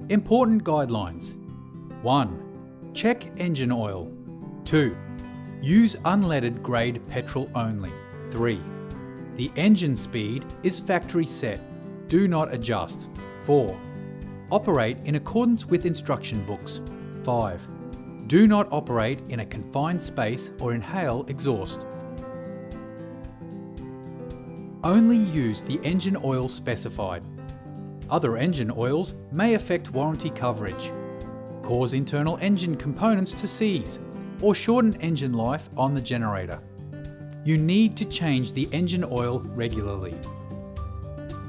Important guidelines. 1. Check engine oil. 2. Use unleaded grade petrol only. 3. The engine speed is factory set. Do not adjust. 4. Operate in accordance with instruction books. 5. Do not operate in a confined space or inhale exhaust. Only use the engine oil specified. Other engine oils may affect warranty coverage, cause internal engine components to seize, or shorten engine life on the generator. You need to change the engine oil regularly.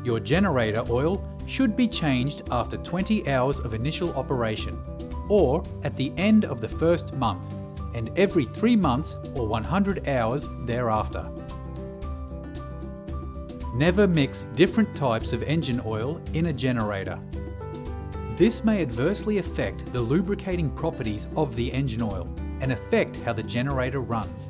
Your generator oil should be changed after 20 hours of initial operation, or at the end of the first month, and every 3 months or 100 hours thereafter. Never mix different types of engine oil in a generator. This may adversely affect the lubricating properties of the engine oil and affect how the generator runs.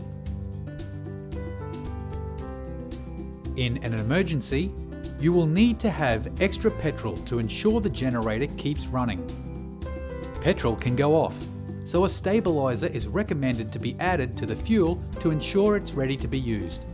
In an emergency, you will need to have extra petrol to ensure the generator keeps running. Petrol can go off, so a stabilizer is recommended to be added to the fuel to ensure it's ready to be used.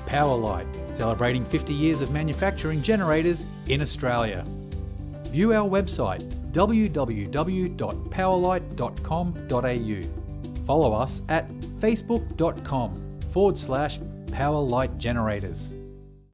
Powerlite, celebrating 50 years of manufacturing generators in Australia. View our website www.powerlite.com.au. Follow us at facebook.com/Powerlite Generators.